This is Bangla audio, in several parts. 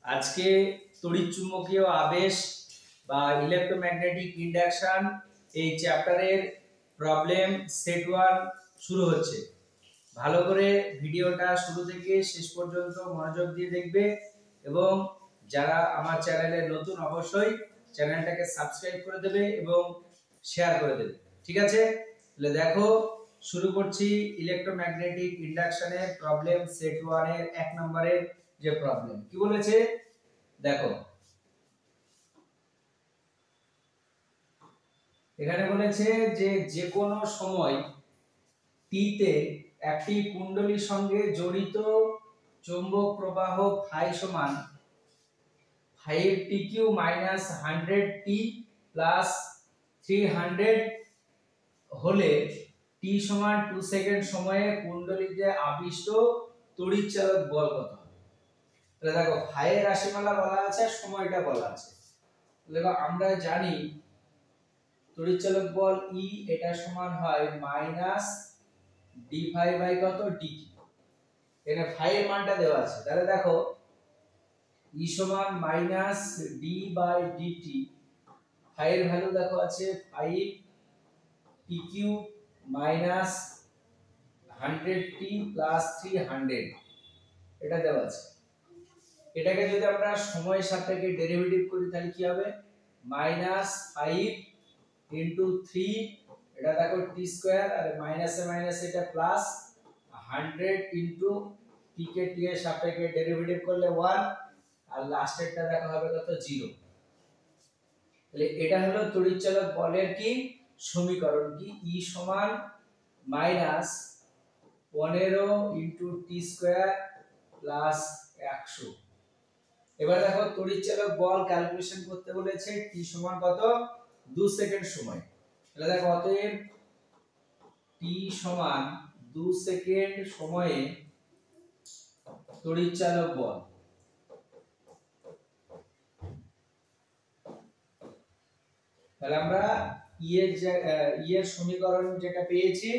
আজকে তড়িৎচুম্বকীয় আবেশ বা ইলেকট্রোম্যাগনেটিক ইন্ডাকশন এই চ্যাপ্টারের প্রবলেম সেট 1 শুরু হচ্ছে। ভালো করে ভিডিওটা শুরু থেকে শেষ পর্যন্ত মনোযোগ দিয়ে দেখবে এবং যারা আমার চ্যানেলে নতুন অবশ্যই চ্যানেলটাকে সাবস্ক্রাইব করে দেবে এবং শেয়ার করে দেবে। ঠিক আছে, তাহলে দেখো শুরু করছি ইলেকট্রোম্যাগনেটিক ইন্ডাকশনের প্রবলেম সেট 1 এর 1 নম্বরের যে প্রবলেম। কি বলেছে দেখো, এখানে বলেছে যে যে কোনো সময় টি তে একটি কুণ্ডলীর সঙ্গে জড়িত চৌম্বক প্রবাহ ফাই সমান 5tq - 100t প্লাস 300 হলে টি সমান 2 সেকেন্ড সময়ে কুণ্ডলীতে আবিষ্ট তড়িৎচালক বল কত হবে। তাহলে দেখো ফাই এর রাশিমালা বলা আছে, সময়টা বলা আছে। দেখো আমরা জানি তড়িৎচালক বল E এটা সমান হয় মাইনাস ডি ফাই বাই কত ডিটি। এখানে ফাই এর মানটা দেওয়া আছে, তাহলে দেখো E সমান minus D by D T. Phi এর ভ্যালু দেখো আছে 5 tq মাইনাস 100t প্লাস 300 এটা দেওয়া আছে। এটাকে যদি আমরা সময়ের সাপেক্ষে ডেরিভেটিভ করি তাহলে কি হবে, মাইনাস 5 ইনটু 3 এটা দেখো t স্কয়ার আর মাইনাসে মাইনাস এটা প্লাস 100 ইনটু t কে t এর সাপেক্ষে ডেরিভেটিভ করলে 1 আর লাস্টেরটা দেখা হবে কত 0। তাহলে এটা হলো তড়িৎচালক বলের কি সমীকরণ, কি E সমান minus 15 into t square plus 100। এবার দেখো তড়িৎচালক বল ক্যালকুলেশন করতে বলেছে t সমান কত 2 সেকেন্ড সময়। তাহলে দেখো অতএব t সমান 2 সেকেন্ড সময়ে তড়িৎচালক বল, তাহলে আমরা E এর সমীকরণ যেটা পেয়েছি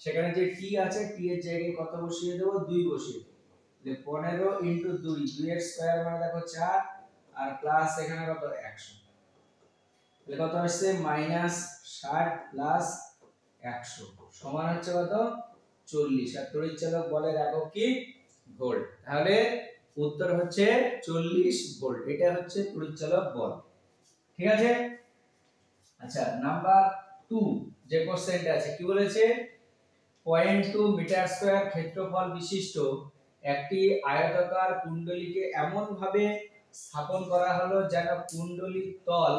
সেখানে যে t আছে t এর জায়গায় কত বসিয়ে দেব 2 বসিয়ে দেব। তাহলে 15 ইনটু 2 2 এর স্কয়ার মানে দেখো 4 আর প্লাস এখানে কত 100। তাহলে কত আসছে মাইনাস 60 প্লাস 100 সমান হচ্ছে কত 40। আর তড়িৎচালক বলের একক কি ভোল্ট। তাহলে উত্তর হচ্ছে 40 ভোল্ট। এটা হচ্ছে তড়িৎচালক বল। ঠিক আছে। আচ্ছা নাম্বার 2 যে কোশ্চেনটা আছে কি বলেছে, 0.2 মিটার স্কয়ার ক্ষেত্রফল বিশিষ্ট একটি আয়তাকার কুণ্ডলীকে এমন ভাবে স্থাপন করা হলো যেন কুণ্ডলীর তল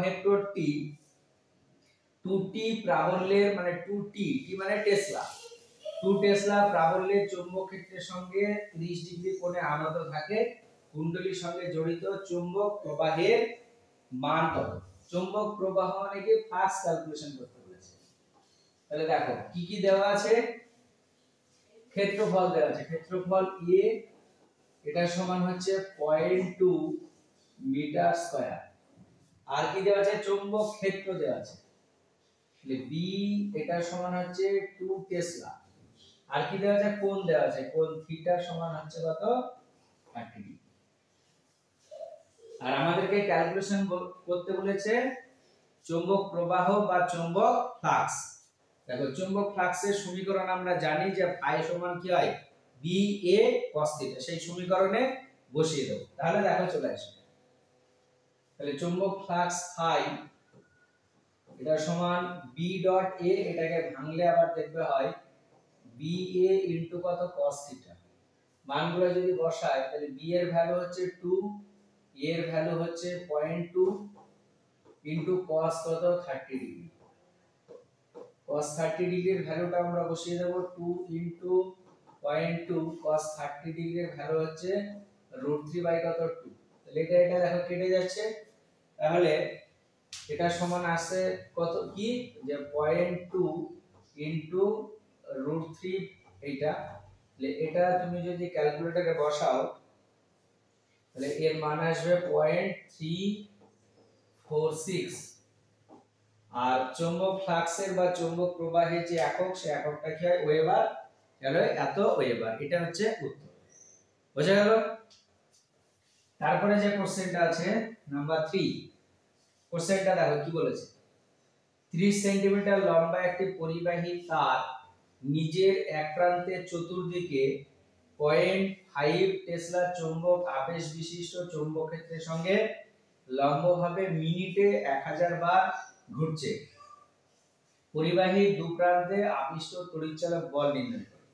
ভেক্টরটি 2t প্রাবল্যের মানে 2t মানে টেসলা 2 টেসলা প্রাবল্যের চৌম্বক ক্ষেত্রের সঙ্গে 30 ডিগ্রি কোণে আনত থাকে। কুণ্ডলীর সঙ্গে জড়িত চৌম্বক প্রবাহের মান কত। চৌম্বক প্রবাহ মানে কি ফ্লাক্স ক্যালকুলেশন করতে বলেছে। তাহলে দেখো কি কি দেওয়া আছে, ক্ষেত্রফল দেওয়া আছে, ক্ষেত্রফল A এটা সমান হচ্ছে 0.2 মিটার স্কয়ার। আর কি দেওয়া আছে, চৌম্বক ক্ষেত্র দেওয়া আছে, তাহলে B এটা সমান হচ্ছে 2 টেসলা। আর কি দেওয়া আছে, কোণ দেওয়া আছে, কোণ থিটা সমান হচ্ছে কত 30 ডিগ্রি। আর আমাদেরকে ক্যালকুলেশন করতে বলেছে চৌম্বক প্রবাহ বা চৌম্বক ফ্লাক্স। দেখো চৌম্বক ফ্লাক্সের সমীকরণ আমরা জানি যে ফাই সমান কি হয় BA cos থিটা, সেই সমীকরণে বসিয়ে দেব। তাহলে দেখো চলে আসবে, তাহলে চৌম্বক ফ্লাক্স ফাই এটা সমান B ডট A, এটাকে ভাঙলে আবার দেখবে হয় BA ইনটু কত cos থিটা। মানগুলো যদি বসায় তাহলে B এর ভ্যালু হচ্ছে 2, A এর ভ্যালু হচ্ছে 0.2 ইনটু cos কত 30 ডিগ্রি। cos 30 ডিগ্রির ভ্যালুটা আমরা বসিয়ে দেব 2 ইনটু 0.2 cos 30 ডিগ্রির ভ্যালু হচ্ছে √3 বাই কত 2। তাহলে এটা দেখো কেটে যাচ্ছে, তাহলে এটা সমান আসছে কত কি যে 0.2 ইনটু √3 এইটা। তাহলে এটা তুমি যদি ক্যালকুলেটরে বসাও তাহলে এর মান আসবে 0.346। আর চৌম্বক ফ্লাক্সের বা চৌম্বক প্রবাহের যে একক সে এককটা কি হয় ওয়েবার, তাহলে এত ওয়েবার। এটা হচ্ছে উত্তর। বোঝা গেল? তারপরে যে কোশ্চেনটা আছে নাম্বার 3, কোশ্চেনটা দেখো কি বলেছে। 30 সেন্টিমিটার লম্বা একটি পরিবাহী তার নিজের এক প্রান্তে চতুর্দিকে 0.5 টেসলা চৌম্বক আবেশ বিশিষ্ট চৌম্বক ক্ষেত্রের সঙ্গে লম্বভাবে মিনিটে 1000 বার ঘুরছে। পরিবাহী দু প্রান্তে আবিষ্ট তড়িৎচালক বল নির্ণয় করো।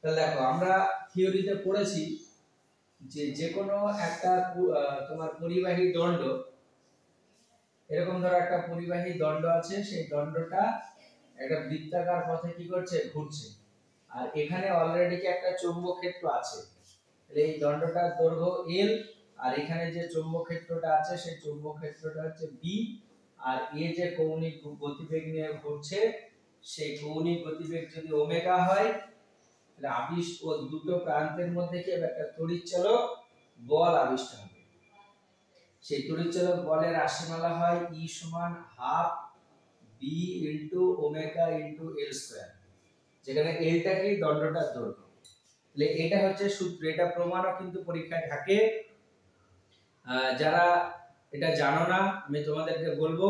তাহলে দেখো আমরা থিওরিতে পড়েছি যে যে কোনো একটা তোমার পরিবাহী দণ্ড, এরকম ধরো একটা পরিবাহী দণ্ড আছে, সেই দণ্ডটা একটা বৃত্তাকার পথে কি করছে, ঘুরছে। আর এখানে অলরেডি কি একটা চৌম্বক ক্ষেত্র আছে, তাহলে এই দণ্ডটার দৈর্ঘ্য l, আর এখানে যে চৌম্বক ক্ষেত্রটা আছে সেই চৌম্বক ক্ষেত্রটা হচ্ছে b, আর এ যে কৌণিক গতিবেগ নিয়ে ঘুরছে সেই কৌণিক গতিবেগ যদি ওমেগা হয়, তাহলে আবিষ্ট ও দুটো প্রান্তের মধ্যে কি একটা তড়িৎচালক বল আবিষ্ট হবে। সেই তড়িৎচালক বলের রাশিমালা হয় E সমান half b into omega into l square, যেখানে lটা কি দণ্ডটার দৈর্ঘ্য। তাহলে এটা হচ্ছে সূত্র, এটা প্রমাণও কিন্তু পরীক্ষায় থাকে। যারা এটা জানো না আমি তোমাদেরকে বলবো,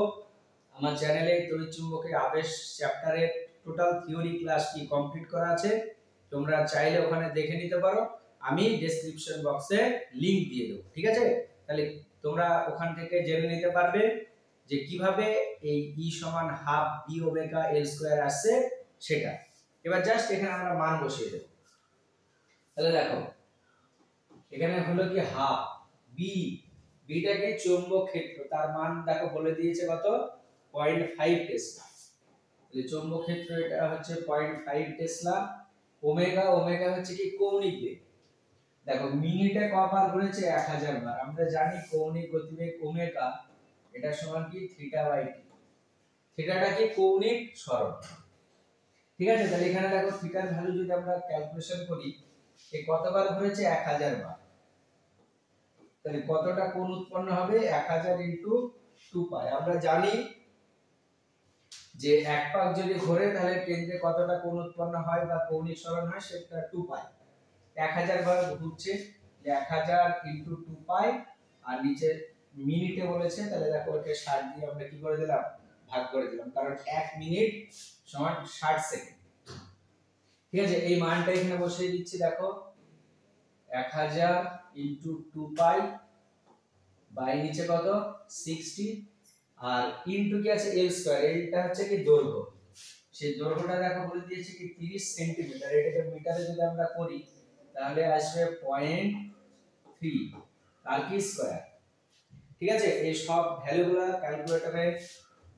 আমার চ্যানেলে তড়িৎচুম্বকের আবেশ চ্যাপ্টারের টোটাল থিওরি ক্লাসটি কমপ্লিট করা আছে, তোমরা চাইলে ওখানে দেখে নিতে পারো, আমি ডেসক্রিপশন বক্সে লিংক দিয়ে দেব, ঠিক আছে? তাহলে তোমরা ওখান থেকে জেনে নিতে পারবে যে কিভাবে এই E সমান half b omega l square আসছে সেটা। এবার জাস্ট এখানে আমরা মান বসিয়ে দেব। তাহলে দেখো এখানে হলো কি হাফ b, বিটা কি চৌম্বক ক্ষেত্র, তার মান দেখো বলে দিয়েছে কত, 0.5 টেসলা। তাহলে চৌম্বক ক্ষেত্র এটা হচ্ছে 0.5 টেসলা। ওমেগা, ওমেগা হচ্ছে কি কৌণিক বেগ। দেখো মিনিটে কবার ঘুরেছে, 1000 বার। আমরা জানি কৌণিক গতিবেগ ওমেগা এটা সমান কি θ/t, থিটাটা কি কৌণিক সরণ, ঠিক আছে? তাহলে এখানে দেখো থিটার ভ্যালু যদি আমরা ক্যালকুলেশন করি, এই কতবার ঘুরেছে, 1000 বার, তাহলে কতটা কোণ উৎপন্ন হবে, 1000 ইনটু 2 পাই। আমরা জানি যে এক পাক যদি ঘোরে তাহলে কেন্দ্রে কতটা কোণ উৎপন্ন হয় বা কৌণিক সরণ হয়, সেটা 2 পাই। 1000 বার ঘুরছে, 1000 ইনটু 2 পাই, আর নিচে মিনিটে বলেছে, তাহলে দেখো ওকে 60 দিয়ে আমরা কি করে দিলাম, ভাগ করে দিলাম, কারণ 1 মিনিট সমান 60 সেকেন্ড, ঠিক আছে? এই মানটা এখানে বসিয়ে দিচ্ছি। দেখো 1000 ইনটু 2 পাই বাই নিচে কত 60, আর ইনটু কি আছে l স্কয়ার, lটা হচ্ছে কি দৈর্ঘ্য, সেই দৈর্ঘ্যটা দেখো বলে দিয়েছে কি 30 সেন্টিমিটার। এটাকে মিটারে যদি আমরা করি তাহলে আসবে 0.3 আর কি স্কয়ার, ঠিক আছে? এই সব ভ্যালুগুলো ক্যালকুলেটরে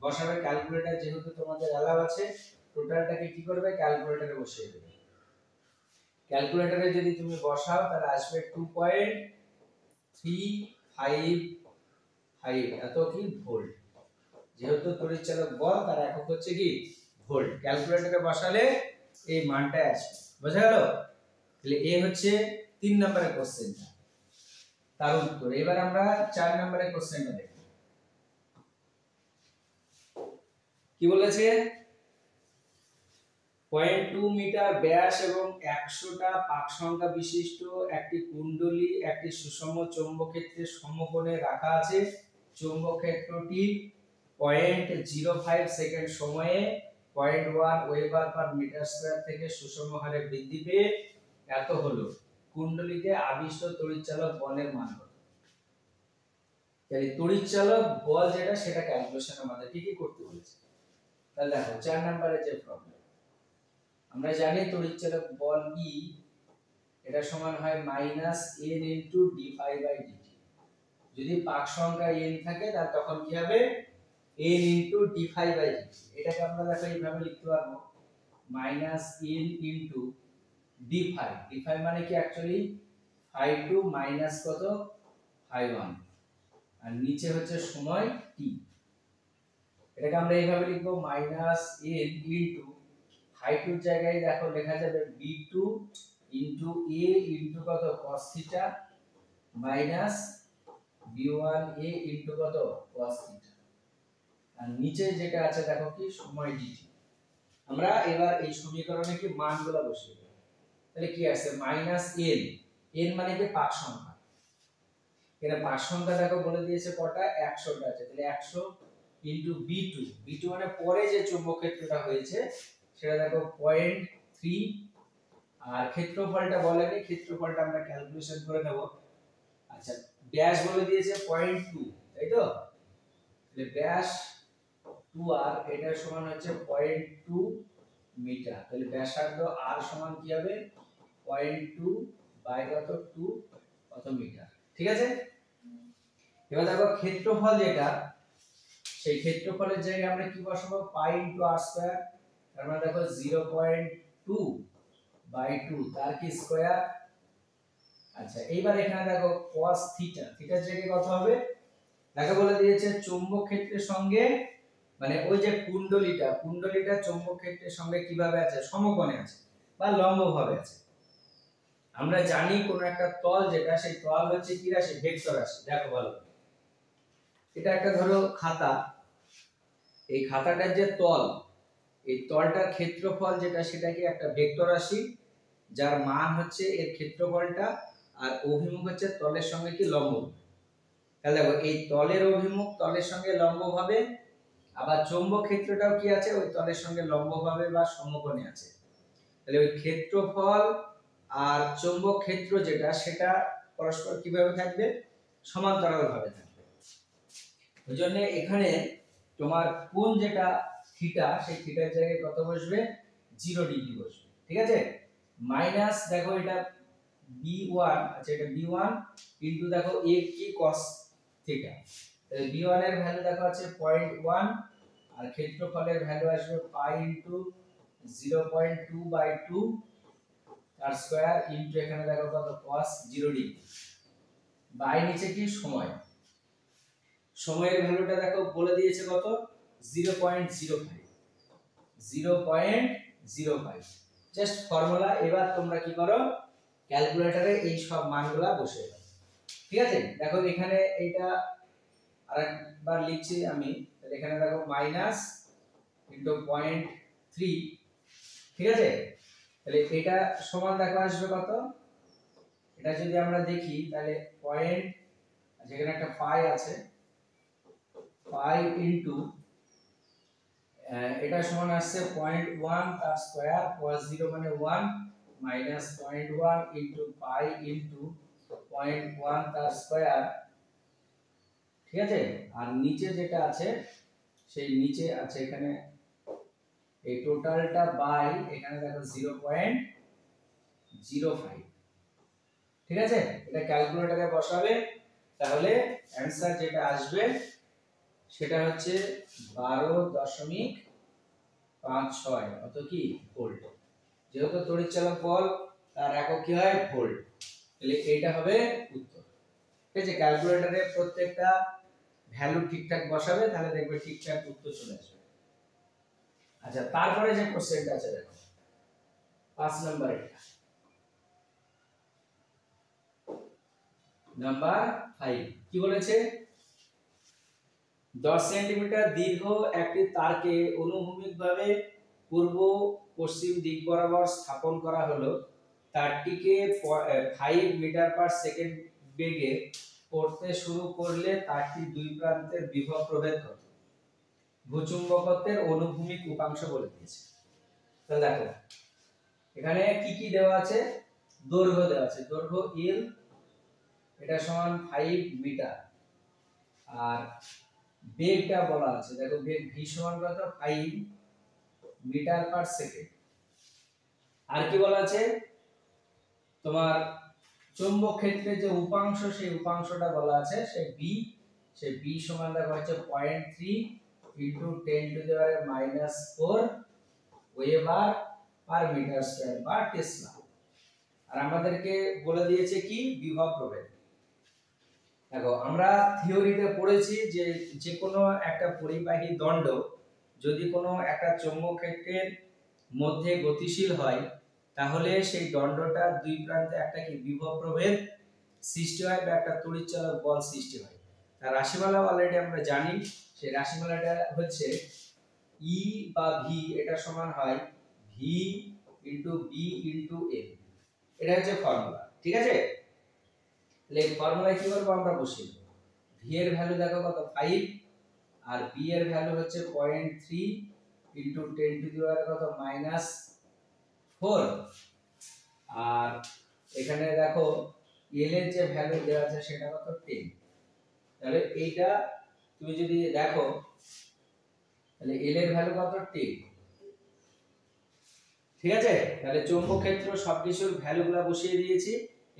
বসাবে। ক্যালকুলেটর যেহেতু তোমাদের অ্যালাউ আছে, টোটালটাকে কি করবে, ক্যালকুলেটরে বসিয়ে দেবে। ক্যালকুলেটরে যদি তুমি বসাও তাহলে আসবে 2.355 এত কি ভোল্ট। যেহেতু তড়িৎচালক বল তার একক হচ্ছে কি ভোল্ট, ক্যালকুলেটরে বসালে এই মানটা আসবে। বোঝা গেল? তাহলে এই হচ্ছে 3 নম্বরের কোশ্চেনটা, তার উত্তর। এবার আমরা 4 নম্বরের কোশ্চেনটা দেখব। কি বলেছে, 0.2 মিটার ব্যাস এবং 100টা পাক সংখ্যা বিশিষ্ট একটি কুণ্ডলী একটি সুষম চৌম্বক ক্ষেত্রের সমকোণে রাখা আছে। চৌম্বক ক্ষেত্রটি 0.05 সেকেন্ড সময়ে 0.1 ওয়েবার পার মিটার স্কয়ার থেকে সুষম হারে বৃদ্ধি পেয়ে এত হলো। কুণ্ডলীতে আবিষ্ট তড়িৎচালক বলের মান কত? তাহলে তড়িৎচালক বল যেটা সেটা ক্যালকুলেশন আমাদের কি করতে বলেছে। তাহলে দেখো 4 নম্বরের যে প্রবলেম, আমরা জানি তড়িৎচালক বল E এটা সমান হয় মাইনাস n ইনটু d∅dt। যদি পাক সংখ্যা n থাকে তাহলে তখন কি হবে, n ইনটু d∅dt। এটাকে আমরা দেখো এইভাবে লিখতে পারবো, minus n into d∅। d∅ মানে কি অ্যাকচুয়ালি ∅2 মাইনাস কত ∅1, আর নিচে হচ্ছে সময় t। এটাকে আমরা এইভাবে লিখবো, মাইনাস n ইনটু ∅2 এর জায়গায় দেখো লেখা যাবে b2 ইনটু a ইনটু কত cos theta minus b1a into কত cos থিটা, আর নিচে যেটা আছে দেখো কি সময় dt। আমরা এবার এই সমীকরণে কি মানগুলো বসিয়ে দেব। তাহলে কি আছে, মাইনাস n n মানে কি পাক সংখ্যা, এখানে পাক সংখ্যা দেখো বলে দিয়েছে কটা, 100টা আছে, তাহলে 100 ইনটু b2, b2 মানে পরে যে চৌম্বক ক্ষেত্রটা হয়েছে সেটা দেখো 0.3, আর ক্ষেত্রফলটা বলেনি, ক্ষেত্রফলটা আমরা ক্যালকুলেশন করে নেব। আচ্ছা ব্যাস বলে দিয়েছে 0.2, তাই তো, তাহলে ব্যাস 2r, এটা সমান হচ্ছে 0.2 মিটার, তাহলে ব্যাসার্ধ r সমান কি হবে 0.2 বাই কত 2 কত মিটার, ঠিক আছে। এবার দেখো ক্ষেত্রফল যেটা, সেই ক্ষেত্রফলের জায়গায় আমরা কি বসাবো, পাই ইনটু r স্কয়ার, তার মানে দেখো 0.2 বাই 2 তার কি স্কয়ার। আচ্ছা এইবার এখানে দেখো cos থিটা, থিটার জায়গায় কত হবে, দেখো বলে দিয়েছে চৌম্বক ক্ষেত্রের সঙ্গে, মানে ওই যে কুণ্ডলীটা, কুণ্ডলীটা চৌম্বক ক্ষেত্রের সঙ্গে কিভাবে আছে, সমকোণে আছে বা লম্বভাবে আছে। আমরা জানি কোন একটা তল যেটা, সেই তল হচ্ছে কি রাশি, ভেক্টর রাশি। দেখো ভালো, এটা একটা ধরো খাতা, এই খাতাটার যে তল, এই তলটার ক্ষেত্রফল যেটা সেটা কি একটা ভেক্টর রাশি, যার মান হচ্ছে এর ক্ষেত্রফলটা, আর অভিমুখ হচ্ছে তলের সঙ্গে কি লম্ব। তাহলে দেখো এই তলের অভিমুখ তলের সঙ্গে লম্বভাবে, আবার চৌম্বক ক্ষেত্রটাও কি আছে, ওই তলের সঙ্গে লম্বভাবে বা সমকোণে আছে। তাহলে ওই ক্ষেত্রফল আর চৌম্বক ক্ষেত্র যেটা, সেটা পরস্পর কিভাবে থাকবে, সমান্তরাল ভাবে থাকবে। ওই জন্য এখানে তোমার কোণ যেটা থিটা, সেই থিটার জায়গায় কত বসবে, 0 ডিগ্রি বসবে, ঠিক আছে। মাইনাস দেখো এটা b1, আচ্ছা এটা b1 ইনটু দেখো a কি cos থিটা, তাহলে b1 এর ভ্যালু দেখো আছে 0.1, আর ক্ষেত্রফলের ভ্যালু আসবে পাই ইনটু 0.2 বাই 2 তার স্কয়ার ইনটু এখানে দেখো কত cos 0 ডিগ্রি বাই নিচে কি সময়, সময়ের ভ্যালুটা দেখো বলে দিয়েছে কত 0.05, 0.05 জাস্ট ফর্মুলা। এবার তোমরা কি করো, ক্যালকুলেটরে এই সব মানগুলা বসিয়ে দাও, ঠিক আছে। দেখো এখানে এটা আরেকবার লিখছি আমি, তাহলে এখানে দেখো মাইনাস ইনটু 0.3, ঠিক আছে। তাহলে এটা সমান দেখো আসবে কত, এটা যদি আমরা দেখি তাহলে পয়েন্ট, আচ্ছা এখানে একটা পাই আছে, পাই ইনটু এটা সমান আসছে 0.1 তার স্কয়ার, cos 0 মানে 1 মাইনাস 0.1 ইনটু পাই ইনটু 0.1 তার স্কয়ার, ঠিক আছে। আর নিচে যেটা আছে, সেই নিচে আছে এখানে এই টোটালটা বাই এখানে দেখো 0.05, ঠিক আছে। এটা ক্যালকুলেটরে বসাবে, তাহলে অ্যানসার যেটা আসবে সেটা হচ্ছে 12.56 অত কি ভোল্ট, যেহেতু তড়িৎচালক বল তার একক কি হয় ভোল্ট, তাহলে এইটা হবে উত্তর, ঠিক আছে। ক্যালকুলেটরে প্রত্যেকটা ভ্যালু ঠিকঠাক বসাবে, তাহলে দেখবে ঠিকঠাক উত্তর চলে আসবে। আচ্ছা তারপরে যে কোশ্চেনটা আছে দেখো 5 নাম্বার, এটা নাম্বার 5 কি বলেছে, 10 সেন্টিমিটার দীর্ঘ একটি তারকে অনুভূমিকভাবে পূর্ব পশ্চিম দিক বরাবর স্থাপন করা হলো, তারটিকে 5 মিটার পার সেকেন্ড বেগে পড়তে শুরু করলে তারটির দুই প্রান্তের বিভব প্রভেদ কত, ভূচুম্বকত্বের অনুভূমিক উপাংশ বলে দিয়েছে। তাহলে দেখো এখানে কি কি দেওয়া আছে, দৈর্ঘ্য দেওয়া আছে, দৈর্ঘ্য l এটা সমান 5 মিটার, আর বেগটা বলা আছে, দেখো বেগ v সমান কত 5 মিটার পার সেকেন্ড। আর কি বলা আছে, তোমার চৌম্বক ক্ষেত্রে যে উপাংশ, সেই উপাংশটা বলা আছে, সেই b, সেই b সমান দেখো হচ্ছে 0.3 into 10 to the power -4 weber per metre square বা টেসলা। আর আমাদেরকে বলে দিয়েছে কি বিভব প্রভেদ। দেখো আমরা থিওরিতে পড়েছি যে যে কোনো একটা পরিবাহী দণ্ড যদি কোনো একটা চৌম্বক ক্ষেত্রের মধ্যে গতিশীল হয়, তাহলে সেই দণ্ডটার দুই প্রান্তে একটা কি বিভব প্রভেদ সৃষ্টি হয় বা একটা তড়িৎচালক বল সৃষ্টি হয়। তার রাশিমালা অলরেডি আমরা জানি, সেই রাশিমালাটা হচ্ছে E বা V এটা সমান হয় V into B into M, এটা হচ্ছে ফর্মুলা, ঠিক আছে। তাহলে ফর্মুলায় কি করব আমরা বসিয়ে দেব। ভি এর ভ্যালু দেখো কত 5 আর বি এর ভ্যালু হচ্ছে 0.3 ইনটু 10 টু দি পাওয়ার কত -4 আর এখানে দেখো এল এর যে ভ্যালু দেওয়া আছে সেটা কত 10। তাহলে এইটা তুমি যদি দেখো তাহলে এল এর ভ্যালু কত 10। ঠিক আছে, তাহলে চৌম্বক ক্ষেত্র সবকিছুর ভ্যালুগুলো বসিয়ে দিয়েছি।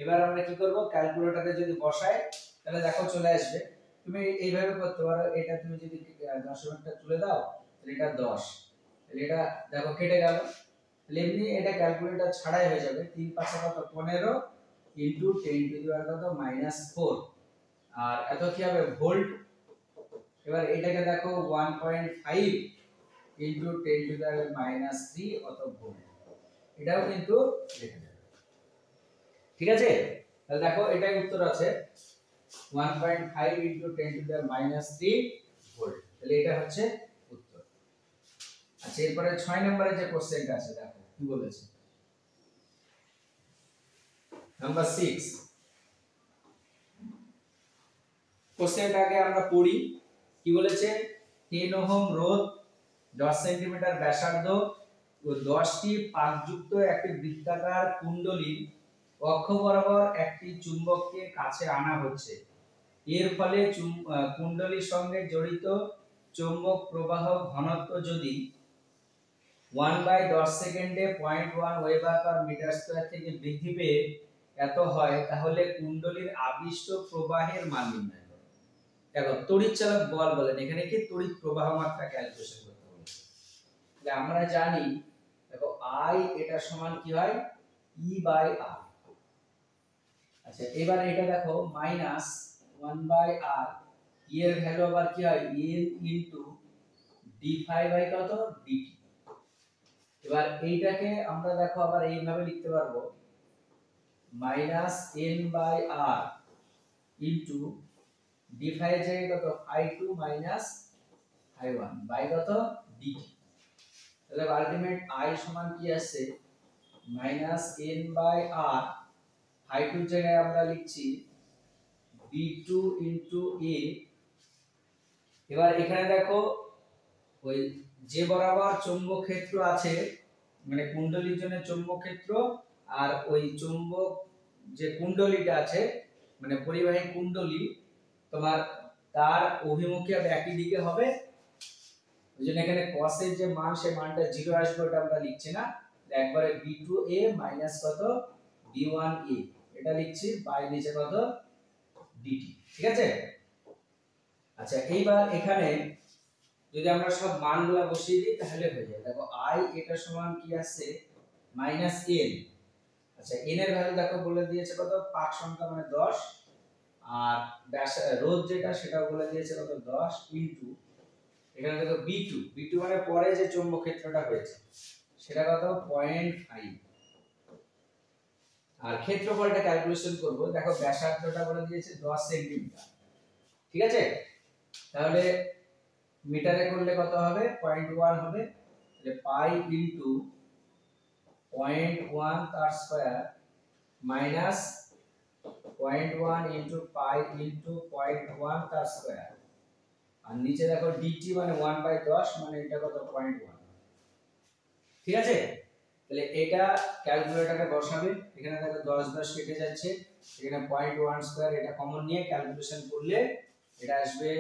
এবার আমরা কি করব, ক্যালকুলেটরে যদি বসাই তাহলে দেখো চলে আসবে। তুমি এইভাবে করতে পারো, এটা তুমি যদি দশমিকটা তুলে দাও তাহলে এটা 10, তাহলে এটা দেখো কেটে গেল। তাহলে এমনি এটা ক্যালকুলেটর ছাড়াই হয়ে যাবে। 3 5 কত 15 ইনটু 10 টু দি পাওয়ার কত -4 আর এত কি হবে ভোল্ট। এবার এটাকে দেখো 1.5 ইনটু 10 টু দি পাওয়ার -3 অত ভোল্ট, এটাও কিন্তু লিখে দেবে। ঠিক আছে, তাহলে দেখো এটাই উত্তর আছে 1.5 into 10 to the power -3 volt. তাহলে এটা হচ্ছে উত্তর। আচ্ছা, এরপরে 6 নম্বরে যে কোশ্চেনটা আছে দেখো কি বলেছে। নাম্বার 6 কোশ্চেনটাকে আমরা পড়ি। কি বলেছে, 10 ওহম রোধ 10 সেন্টিমিটার ব্যাসার্ধ ও 10টি পাকযুক্ত একটি বৃত্তাকার কুণ্ডলী অক্ষ বরাবর একটি চুম্বককে কাছে আনা হচ্ছে। এর ফলে কুণ্ডলীর সঙ্গে জড়িত চৌম্বক প্রবাহ ঘনত্ব যদি 1/10 সেকেন্ডে 0.1 ওয়েবার পার মিটার স্কয়ার থেকে বৃদ্ধি পেয়ে এত হয়, তাহলে কুণ্ডলীর আবিষ্ট প্রবাহের মান নির্ণয় করো। দেখো তড়িৎচালক বল বলেন, এখানে কি তড়িৎ প্রবাহ মাত্রা ক্যালকুলেশন করতে বলেছে। তাহলে আমরা জানি দেখো I এটা সমান কি হয় E/R। আচ্ছা, এবার এটা দেখো -1/R, E এর ভ্যালু আবার কি হয় N ইনটু d∅ কত dt। এবার এইটাকে আমরা দেখো আবার এইভাবে লিখতে পারবো -n/r ইনটু d∅ এর জায়গায় কত ∅2 ∅1 বাই কত dt। তাহলে আলটিমেট I সমান কি আসছে -n/r, ∅2 এর জায়গায় আমরা লিখছি b2 ইনটু a। এবার এখানে দেখো ওই যে বরাবর চৌম্বক ক্ষেত্র আছে মানে কুণ্ডলীর জন্য চৌম্বক ক্ষেত্র আর ওই চৌম্বক যে কুণ্ডলীটা আছে মানে পরিবাহী কুণ্ডলী তোমার তার অভিমুখী একই দিকে হবে। ওইজন্য এখানে cos এর যে মান সেই মানটা 0 আসবে, ওটা আমরা লিখছি না, একবারে b2a মাইনাস কত b1a এটা লিখছি বাই নিচে কত dt। ঠিক আছে। আচ্ছা, এইবার এখানে যদি আমরা সব মানগুলো বসিয়ে দিই তাহলে হয়ে যায়। দেখো I এটা সমান কি আছে -n। আচ্ছা, n এর ভ্যালু দেখো বলে দিয়েছে কত পাক সংখ্যা মানে 10 আর রোধ যেটা সেটাও বলে দিয়েছে কত 10 ইনটু এখানে দেখো b2 মানে পরে যে চৌম্বক ক্ষেত্রটা হয়েছে সেটা কত 0.5 আর ক্ষেত্রফলটা ক্যালকুলেশন করব। দেখো ব্যাসার্ধটা বলে দিয়েছে 10 সেন্টিমিটার। ঠিক আছে, তাহলে মিটারে করলে কত হবে 0.1 হবে, তাহলে পাই ইনটু 0.1 তার স্কয়ার মাইনাস 0.1 ইনটু পাই ইনটু 0.1 তার স্কয়ার আর নিচে দেখো dt মানে 1/10 মানে এটা কত 0.1। ঠিক আছে, তাহলে এটা ক্যালকুলেটরে বসাবে। এখানে দেখো 10 10 কেটে যাচ্ছে, এখানে 0.1 স্কয়ার এটা কমন নিয়ে ক্যালকুলেশন করলে এটা আসবে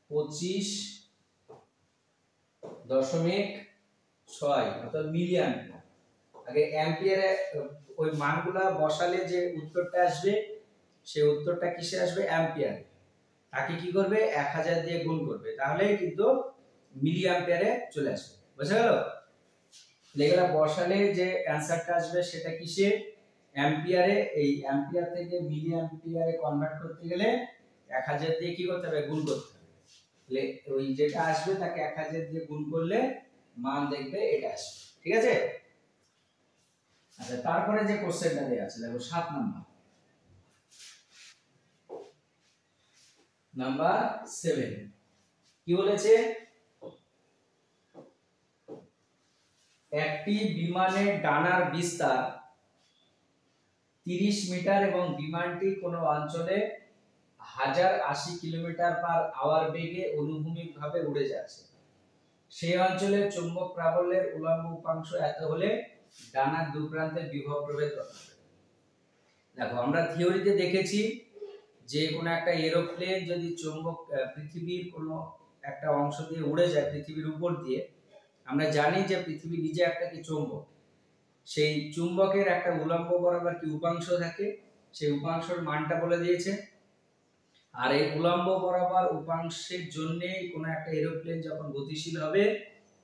125.6 অর্থাৎ মিলি অ্যাম্পিয়ার। আগে অ্যাম্পিয়ারে ওই মানগুলা বসালে যে উত্তরটা আসবে সেই উত্তরটা কিসে আসবে অ্যাম্পিয়ারে। তাকে কি করবে 1000 দিয়ে গুণ করবে, তাহলেই কিন্তু মিলি অ্যাম্পিয়ারে চলে আসবে। বুঝা গেল? এগুলা বসালে যে অ্যানসারটা আসবে সেটা কিসে অ্যাম্পিয়ারে। এই অ্যাম্পিয়ার থেকে মিলি অ্যাম্পিয়ারে কনভার্ট করতে গেলে 1000 দিয়ে কি করতে হবে গুণ করতে হবে। তাহলে ওই যেটা আসবে তাকে 1000 দিয়ে গুণ করলে মান দেখবে এটা আসবে। ঠিক আছে। আচ্ছা, তারপরে যে কোশ্চেনটা দেয়া আছে দেখো 7 নাম্বার 7 কি বলেছে, একটি বিমানের ডানার বিস্তার 30 মিটার এবং বিমানটি কোনো অঞ্চলে 1080 কিলোমিটার পার আওয়ার বেগে অনুভূমিকভাবে উড়ে যাচ্ছে। সেই অঞ্চলে চৌম্বক প্রাবল্যের উল্লম্ব উপাংশ এত হলে ডানার দুই প্রান্তে বিভব প্রভেদ কত হবে। দেখো আমরা থিওরিতে দেখেছি যে কোনো একটা এরোপ্লেন যদি চৌম্বক পৃথিবীর কোনো একটা অংশ দিয়ে উড়ে যায় পৃথিবীর উপর দিয়ে, আমরা জানি যে পৃথিবী নিজে একটা কি চৌম্বক, সেই চুম্বকের একটা উল্লম্ব বরাবর কি উপাংশ থাকে, সেই উপাংশের মানটা বলে দিয়েছে। আর এই উল্লম্ব বরাবর উপাংশের জন্য কোনো একটা এরোপ্লেন যখন গতিশীল হবে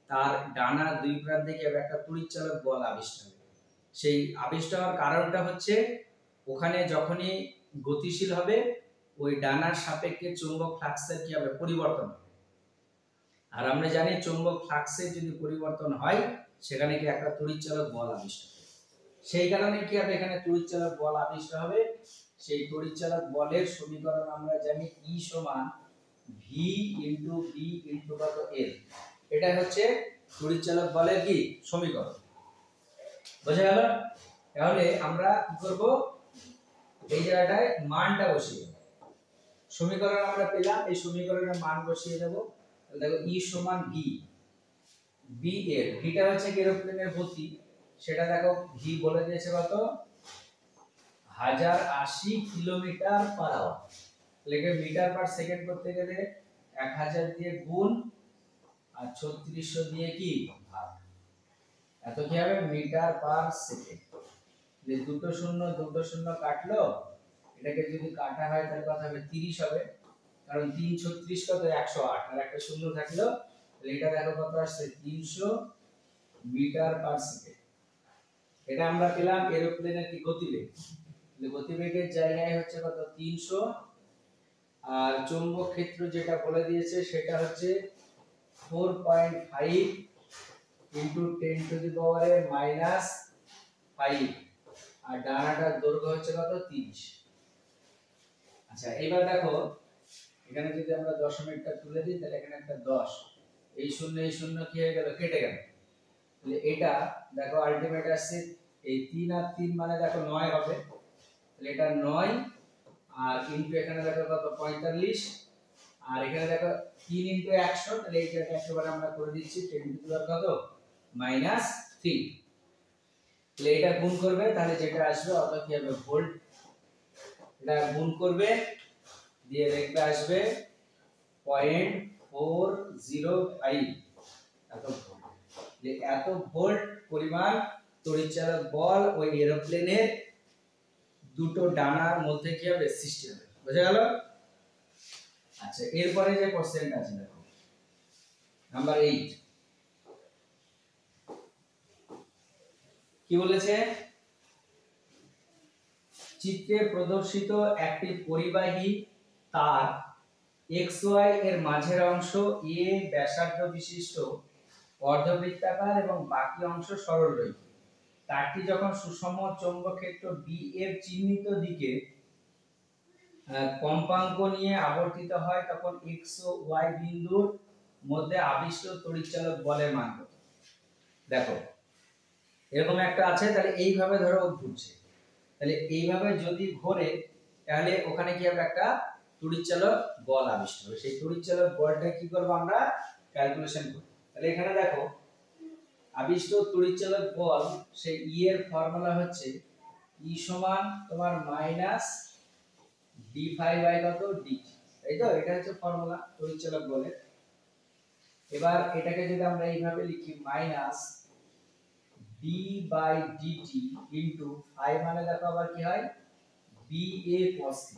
তার ডানার দুই প্রান্তে কি একটা তড়িৎচালক বল আবিষ্ট হবে। সেই আবিষ্ট হওয়ার কারণটা হচ্ছে ওখানে যখনই গতিশীল হবে ওই ডানার সাপেক্ষে চৌম্বক ফ্লাক্সের কি হবে পরিবর্তন হবে। আর আমরা জানি চৌম্বক ফ্লাক্সের যদি পরিবর্তন হয় সেখানে কি একটা তড়িৎচালক বল আবিষ্ট হবে। সেই কারণে কি হবে এখানে তড়িৎচালক বল আবিষ্ট হবে। সেই তড়িৎচালক বলের সমীকরণ আমরা জানি E সমান V ইনটু B ইনটু কত L। এটা হচ্ছে তড়িৎচালক বলের কি সমীকরণ। বোঝা গেল? তাহলে আমরা কি করব, এই জায়গাটায় মানটা বসিয়ে দেব। সমীকরণ আমরা পেলাম, এই সমীকরণের মান বসিয়ে দেব। তাহলে দেখো E সমান V, B এর ভিটা হচ্ছে এরোপ্লেনের গতি, সেটা দেখো V বলে দিয়েছে কত 1080 কিলোমিটার পার আওয়ার। তাহলে মিটার পার সেকেন্ড করতে গেলে 1000 দিয়ে গুণ আর 3600 দিয়ে কি ভাগ, এত কি হবে মিটার পার সেকেন্ড। যে দুটো শূন্য কাটলো, এটাকে যদি কাটা হয় তাহলে কত হবে 30 হবে, কারণ 3 36 কত 108 আর একটা শূন্য থাকলো, তাহলে এটা দেখো কত আসছে 300 মিটার পার সেকেন্ড। এটা আমরা পেলাম এরোপ্লেনের কি গতিবেগ। গতিবেগের জায়গায় হচ্ছে কত 300, আর চৌম্বক ক্ষেত্র যেটা বলে দিয়েছে সেটা হচ্ছে 4.5 ইনটু 10 টু দি পাওয়ারে -5, আর ডানাটার দৈর্ঘ্য হচ্ছে কত 30। আচ্ছা এবার দেখো এখানে যদি আমরা দশমিকটা তুলে দিই তাহলে এখানে একটা 10, এই শূন্য কি হয়ে গেল কেটে গেল। তাহলে এটা দেখো আলটিমেট আসছে এই 3 আর 3 মানে দেখো 9 হবে, তাহলে এটা 9 আর ইনটু এখানে দেখো কত 45, আর এখানে দেখো 3 ইনটু 100, তাহলে এই জায়গাটা একেবারে আমরা করে দিচ্ছি 10 টু দি পাওয়ার কত -3। তাহলে এটা গুণ করবে তাহলে যেটা আসবে অত কি হবে ভোল্ট, এটা গুণ করবে দিয়ে লিখবে আসবে 0.405 এত ভোল্ট। এত ভোল্ট পরিমাণ তড়িৎচালক বল ওই এরোপ্লেনের দুটো ডানার মধ্যে কি হবে সৃষ্টি হবে। বুঝা গেল? আচ্ছা এরপরে যে কোশ্চেনটা আছে দেখো নাম্বার 8 কি বলেছে, চিত্রে প্রদর্শিত একটি পরিবাহী তার XY এর মাঝের অংশ A ব্যাসার্ধ বিশিষ্ট অর্ধবৃত্তাকার এবং বাকি অংশ সরলরেখা। তারটি যখন সুষম চৌম্বক ক্ষেত্র B এর চিহ্নিত দিকে কম্পাঙ্ক নিয়ে আবর্তিত হয় তখন X ও Y বিন্দুর মধ্যে আবিষ্ট তড়িৎচালক বলের মান কত। দেখো এরকম একটা আছে, তাহলে এইভাবে ধরো ঘুরছে, তাহলে এইভাবে যদি ঘোরে তাহলে ওখানে কি হবে একটা তড়িৎচালক বল আবিষ্ট হবে। সেই তড়িৎচালক বলটা কি করব আমরা ক্যালকুলেশন করব। তাহলে এখানে দেখো আবিষ্ট তড়িৎচালক বল সেই E এর ফর্মুলা হচ্ছে E সমান তোমার -d∅/dt, তাই তো? এটা হচ্ছে ফর্মুলা তড়িৎচালক বলের। এবার এটাকে যদি আমরা এইভাবে লিখি -d/dt ইনটু phi মানে দেখো আবার কি হয় BA cos θ।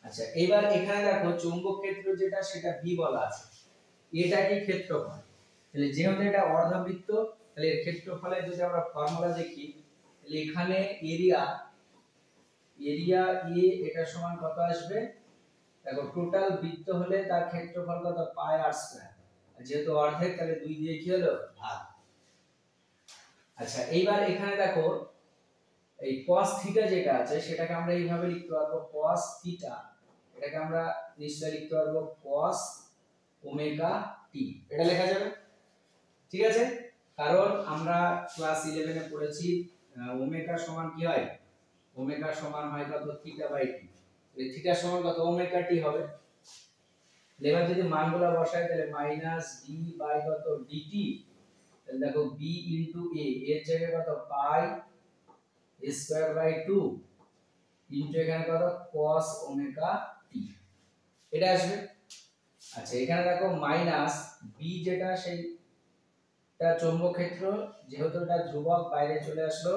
আচ্ছা এবার এখানে দেখো চৌম্বক ক্ষেত্র যেটা সেটা B বলা আছে, এটা কি ক্ষেত্রফল, তাহলে যেহেতু এটা অর্ধবৃত্ত তাহলে এর ক্ষেত্রফলের যদি আমরা ফর্মুলা দেখি তাহলে এখানে এরিয়া A এটা সমান কত আসবে, দেখো টোটাল বৃত্ত হলে তার ক্ষেত্রফল কত পাই r স্কয়ার, যেহেতু অর্ধেক তাহলে 2 দিয়ে কি হলো ভাগ। আচ্ছা এইবার এখানে দেখো এই cos θ যেটা আছে সেটাকে আমরা এইভাবে লিখতে পারবো cos θ, এটাকে আমরা নিশ্চয়ই লিখতে পারবো cos ওমেগা t, এটা লেখা যাবে। ঠিক আছে, কারণ আমরা ক্লাস 11 এ পড়েছি ওমেগা সমান কি হয়, ওমেগা সমান হয় কত থিটা বাই টি, এই থিটা সমান কত ওমেগা টি হবে। এবার যদি মানগুলো বসাই তাহলে মাইনাস ডি বাই কত ডিটি, তাহলে দেখো বি ইনটু এ এর জায়গায় কত পাই স্কয়ার বাই 2 ইনটু এখানে কত cos ওমেগা টি এটা আসবে। আচ্ছা এখানে দেখো মাইনাস বি যেটা সেইটা চৌম্বক ক্ষেত্র, যেহেতু এটা ধ্রুবক বাইরে চলে আসলো,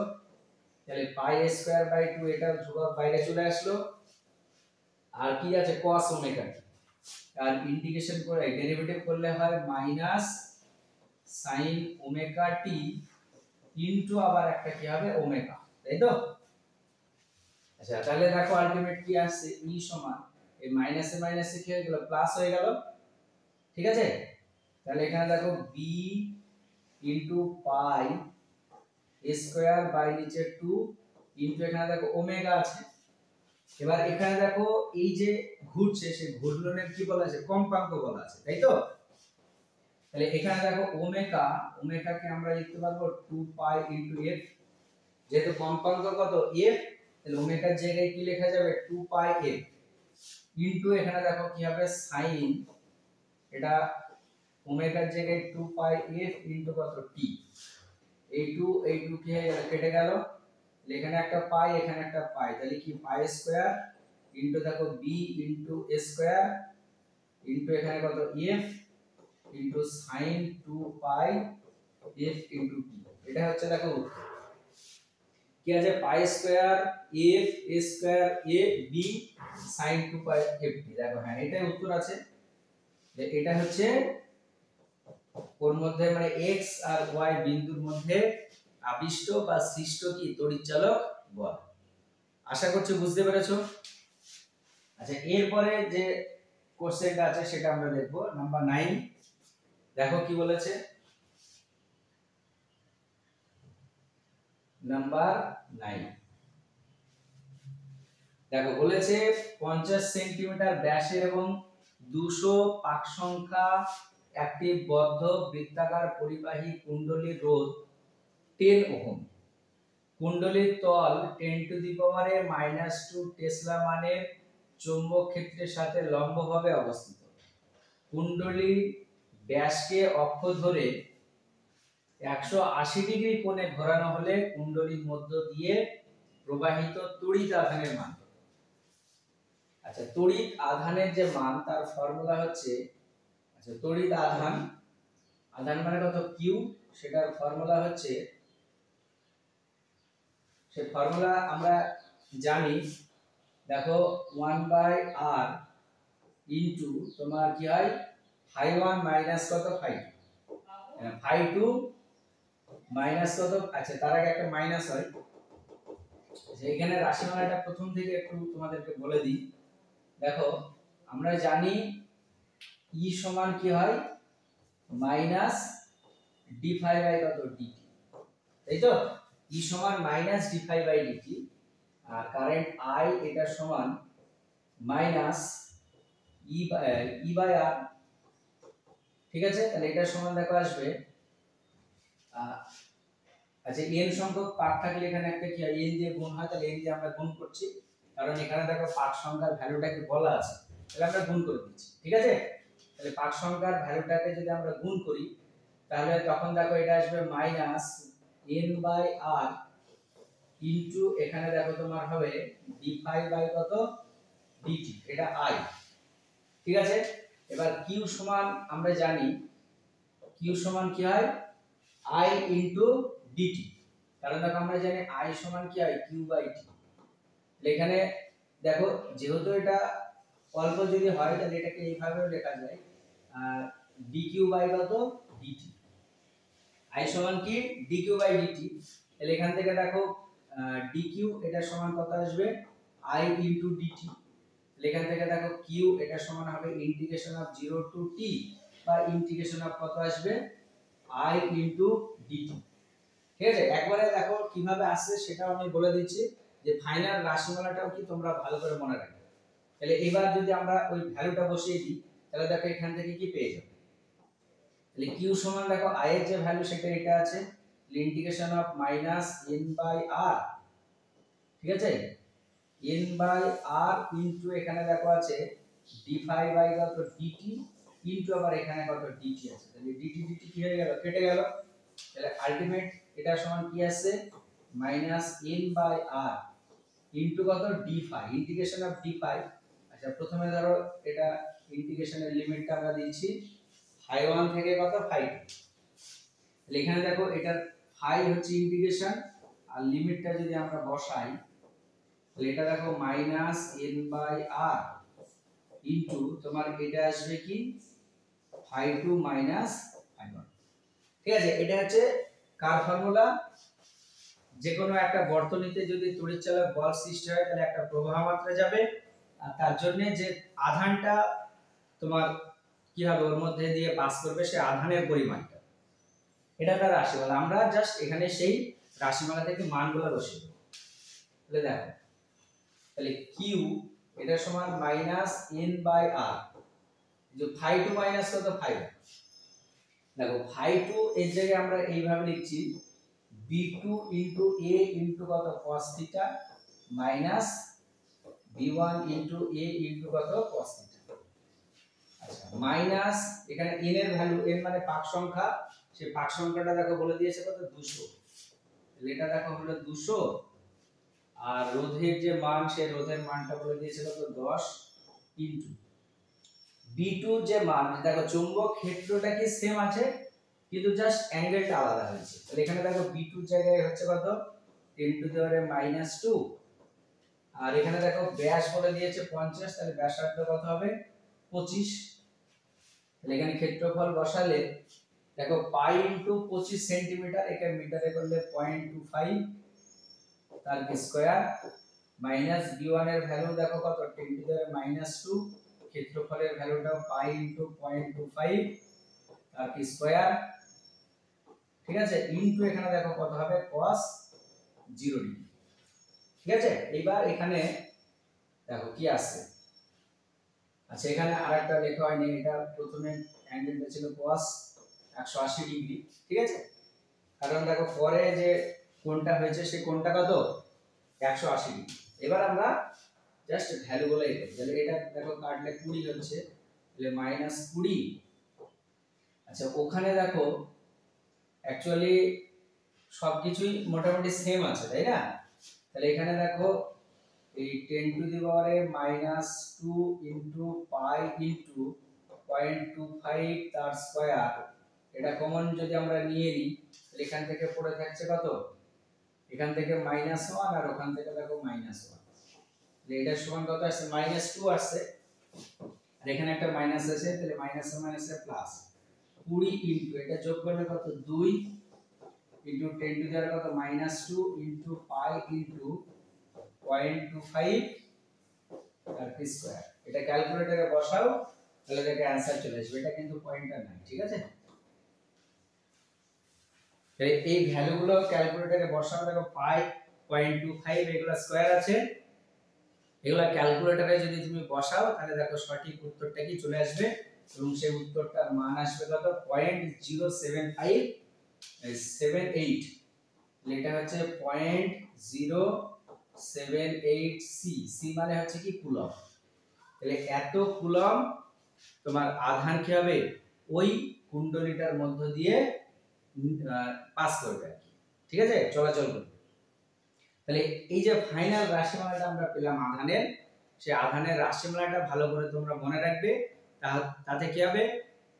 তাহলে পাই স্কয়ার বাই 2 এটা ধ্রুবক বাইরে চলে আসলো, আর কি আছে cos ওমেগা টি, আর ইন্টিগ্রেশন করে ডেরিভেটিভ করলে হয় minus sin omega t into আবার একটা কি হবে ওমেগা, তাই তো। আচ্ছা তাহলে দেখো আলটিমেট কি আসছে e সমান এই মাইনাসে মাইনাসে কি হয়ে গেল প্লাস হয়ে গেল, ঠিক আছে। তাহলে এখানে দেখো b into pi square by নিচে 2 ইনটু এখানে দেখো ওমেগা আছে। এবার এখানে দেখো এই যে ঘুরছে সেই ঘূর্ণনের কি বলা আছে কম্পাঙ্ক বলা আছে, তাই তো। তাহলে এখানে দেখো ওমেগা, ওমেগাকে আমরা লিখতে পারবো 2 পাই ইনটু f, যেহেতু কম্পাঙ্ক কত f, তাহলে ওমেগার জায়গায় কি লেখা যাবে 2 পাই f ইনটু এখানে দেখো কি হবে sin, এটা ওমেগার জায়গায় 2 পাই f ইনটু কত t, এই 2 কি হয়ে গেল কেটে গেল, এখানে একটা পাই এখানে একটা পাই, তাহলে কি পাই স্কয়ার ইনটু দেখো b ইনটু স্কয়ার ইনটু এখানে কত f ইনটু sin 2 পাই f ইনটু t, এটা হচ্ছে দেখো উত্তর কি আছে pi square f square a b sin 2 pi f t, দেখো হ্যাঁ এটাই উত্তর আছে। এটা হচ্ছে ওর মধ্যে মানে x আর y বিন্দুর মধ্যে আবিষ্ট বা সৃষ্ট কি তড়িৎচালক বল। আশা করছি বুঝতে পেরেছো। আচ্ছা এরপরে যে কোশ্চেনটা আছে সেটা আমরা দেখব নাম্বার 9, দেখো কি বলেছে নাম্বার 9, দেখো বলেছে 50 সেন্টিমিটার ব্যাসের এবং 200 পাক সংখ্যা একটি বদ্ধ বৃত্তাকার পরিবাহী কুণ্ডলীর রোধ 10 ওহম, কুণ্ডলীর তল 10 টু দি পাওয়ারে -2 টেসলা মানের চৌম্বক ক্ষেত্রের সাথে লম্বভাবে অবস্থিত। কুণ্ডলীর ব্যাসকে অক্ষ ধরে 180 ডিগ্রি কোণে ঘোরানো হলে কুণ্ডলীর মধ্য দিয়ে প্রবাহিত তড়িৎ আধানের মান। আচ্ছা তড়িৎ আধানের যে মান তার ফর্মুলা হচ্ছে, আচ্ছা তড়িৎ আধান, আধান মানে কত q, সেটার ফর্মুলা হচ্ছে, সেই ফর্মুলা আমরা জানি দেখো 1 বাই r ইনটু তোমার কি হয় ফাই 1 মাইনাস কত ফাই 2 মাইনাস কত, আচ্ছা তার আগে একটা মাইনাস হয়, এখানে রাশিমালাটা প্রথম থেকে একটু তোমাদেরকে বলে দিই। দেখো আমরা জানি E সমান কি হয় মাইনাস ডি ফাই বাই কত ডিটি, তাই তো। E সমান minus D phi by D T, আর কারেন্ট I এটা সমান মাইনাস ই বাই আর, ঠিক আছে। তাহলে এটা সমান দেখো আসবে আচ্ছা n সংখ্যক পাক থাকলে এখানে একটা কি n দিয়ে গুণ হয়, তাহলে n দিয়ে আমরা গুণ করছি, কারণ এখানে দেখো পাক সংখ্যার ভ্যালুটাকে বলা আছে, তাহলে আমরা গুণ করে দিচ্ছি, ঠিক আছে। তাহলে পাক সংখ্যার ভ্যালুটাকে যদি আমরা গুণ করি তাহলে তখন দেখো এটা আসবে minus n by r into এখানে দেখো তোমার হবে d ফাই বাই কত dt, এটা i, ঠিক আছে। এবার q সমান আমরা জানি q সমান কি হয় i ইনটু dt, কারণ দেখো আমরা জানি i সমান কি হয় q বাই t। এখানে দেখো যেহেতু এটা অল্প যদি হয় তাহলে এটাকে এইভাবেও লেখা যায় dq বাই কত dt, i সমান কি dq বাই dt, তাহলে এখান থেকে দেখো dq এটা সমান কত আসবে i ইনটু dt, এখান থেকে দেখো q এটা সমান হবে ইন্টিগ্রেশন অফ 0 টু t বা ইন্টিগ্রেশন অফ কত আসবে i ইনটু dt, ঠিক আছে। একবারে দেখো কিভাবে আসছে সেটাও আমি বলে দিচ্ছি, যে ফাইনাল রাশিমালাটাও কি তোমরা ভালো করে মনে রাখবে। তাহলে এবার যদি আমরা ওই ভ্যালুটা বসিয়ে দিই তাহলে দেখো এখান থেকে কি পেয়ে যাবে, তাহলে q সমান দেখো i এর যে ভ্যালু সেটা এটা আছে, integration of minus n by r, ঠিক আছে, n বাই r ইনটু এখানে দেখো আছে d ফাই বাই কত dt ইনটু আবার এখানে কত dt আছে, তাহলে dt dt কি হয়ে গেল, কেটে গেল। তাহলে আলটিমেট এটা সমান কি আসছে minus n by r into কত d phi, integration of d phi. আচ্ছা প্রথমে ধরো এটা ইন্টিগ্রেশনের লিমিটটা আমরা দিয়েছি ফাই 1 থেকে কত ফাই 2, তাহলে এখানে দেখো এটার ফাই হচ্ছে ইন্টিগ্রেশন আর লিমিটটা যদি আমরা বসাই তাহলে এটা দেখো minus n by r into তোমার এটা আসবে কি ফাই 2 মাইনাস ফাই 1, ঠিক আছে। এটা হচ্ছে কার ফর্মুলা, যে কোনো একটা বর্তনীতে যদি তড়িৎচালক বল সৃষ্টি হয় তাহলে একটা প্রবাহ মাত্রা যাবে আর তার জন্য যে আধানটা তোমার কি হবে ওর মধ্যে দিয়ে পাস করবে সেই আধানের পরিমাণটা, এটা তার রাশিমালা। আমরা জাস্ট এখানে সেই রাশিমালা থেকে মানগুলো বসিয়ে দেব। তাহলে দেখো তাহলে q এটা সমান মাইনাস n বাই r, যে ফাই 2 মাইনাস কত ফাই 1, দেখো ফাই 2 এর জায়গায় আমরা এইভাবে লিখছি b2 ইনটু a ইনটু কত cos theta minus b1 into a into কত cos থিটা। আচ্ছা মাইনাস এখানে n এর ভ্যালু, n মানে পাক সংখ্যা, সেই পাক সংখ্যাটা দেখো বলে দিয়েছে কত 200, তাহলে এটা দেখো হলো 200 আর রোধের যে মান সেই রোধের মানটা বলে দিয়েছে কত 10 ইনটু b2 যে মান, দেখো চৌম্বক ক্ষেত্রটা কি সেম আছে কিন্তু জাস্ট অ্যাঙ্গেলটা আলাদা হয়েছে, তাহলে এখানে দেখো b2 এর জায়গায় হচ্ছে কত 10 টু দি পাওয়ার -2 আর এখানে দেখো ব্যাস বলে দিয়েছে 50, তাহলে ব্যাসার্ধ কত হবে 25, তাহলে এখানে ক্ষেত্রফল বসালে দেখো পাই ইনটু 25 সেন্টিমিটার, একে মিটারে করলে 0.25 তার স্কয়ার মাইনাস b1 এর ভ্যালু দেখো কত 10 টু দি পাওয়ার -2, ক্ষেত্রফলের ভ্যালুটা পাই ইনটু 0.25 তার স্কয়ার, ঠিক আছে, ইনটু এখানে দেখো কত হবে cos 0 ডিগ্রি, ঠিক আছে। এবার এখানে দেখো কি আসছে, আচ্ছা এখানে আরেকটা লেখা হয়নি, এটা প্রথমে অ্যাঙ্গেলটা ছিল cos 180 ডিগ্রি, ঠিক আছে, কারণ দেখো পরে যে কোণটা হয়েছে সেই কোণটা কত 180 ডিগ্রি। এবার আমরা জাস্ট ভ্যালুগুলো এই করি, তাহলে এটা দেখো কাটলে 20 হচ্ছে, তাহলে -20। আচ্ছা ওখানে দেখো অ্যাকচুয়ালি সবকিছুই মোটামুটি সেম আছে তাই না, তাহলে এখানে দেখো এই 10 টু দি পাওয়ারে -2 ইনটু পাই ইনটু 0.25 তার স্কয়ার, এটা কমন যদি আমরা নিয়ে নিই তাহলে এখান থেকে পড়ে থাকছে কত, এখান থেকে -1 আর ওখান থেকে দেখো -1, তাহলে এটা সমান কত আসছে -2 আসছে আর এখানে একটা মাইনাস আছে, তাহলে মাইনাসে মাইনাসে প্লাস 20 ইনটু এটা যোগ করলে কত 2 ইনটু 10 টু দি পাওয়ার কত -2 ইনটু পাই ইনটু 0.25 আর পি স্কয়ার, এটা ক্যালকুলেটরে বসাও তাহলে দেখো অ্যানসার চলে আসবে, এটা কিন্তু পয়েন্টার নাই, ঠিক আছে। তাহলে এই ভ্যালুগুলো ক্যালকুলেটরে বসাও, দেখো পাই 0.25 এগুলো স্কয়ার আছে, এগুলো ক্যালকুলেটরে যদি তুমি বসাও তাহলে দেখো সঠিক উত্তরটা কি চলে আসবে এবং সেই উত্তরটার মান আসবে কত 0.07578, এটা হচ্ছে 0.078 সি, সি মানে হচ্ছে কি কুলম, তাহলে এত কুলম তোমার আধান কি হবে ওই কুণ্ডলীটার মধ্য দিয়ে পাস করবে, ঠিক আছে, চলাচল করবে। তাহলে এই যে ফাইনাল রাশিমালাটা আমরা পেলাম আধানের, সেই আধানের রাশিমালাটা ভালো করে তোমরা মনে রাখবে, তাতে কি হবে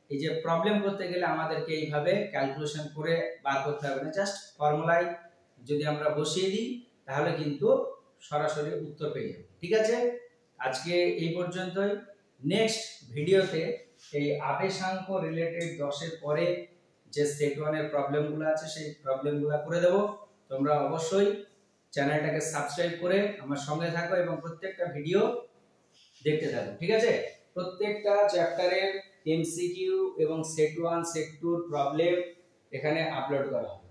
এই যে প্রবলেম করতে গেলে আমাদেরকে এইভাবে ক্যালকুলেশন করে বার করতে হবে না, জাস্ট ফর্মুলায় যদি আমরা বসিয়ে দিই তাহলে কিন্তু সরাসরি উত্তর পেয়ে যাব, ঠিক আছে। আজকে এই পর্যন্তই, নেক্সট ভিডিওতে এই আবেশাঙ্ক রিলেটেড 10 এর পরে যে সেট 1 এর প্রবলেমগুলো আছে সেই প্রবলেমগুলো করে দেব, তোমরা অবশ্যই চ্যানেলটাকে সাবস্ক্রাইব করে আমার সঙ্গে থাকো এবং প্রত্যেকটা ভিডিও দেখতে থাকো, ঠিক আছে। প্রত্যেকটা চ্যাপ্টারের এমসিকিউ এবং সেট 1 সেট 2 প্রবলেম এখানে আপলোড করা হবে।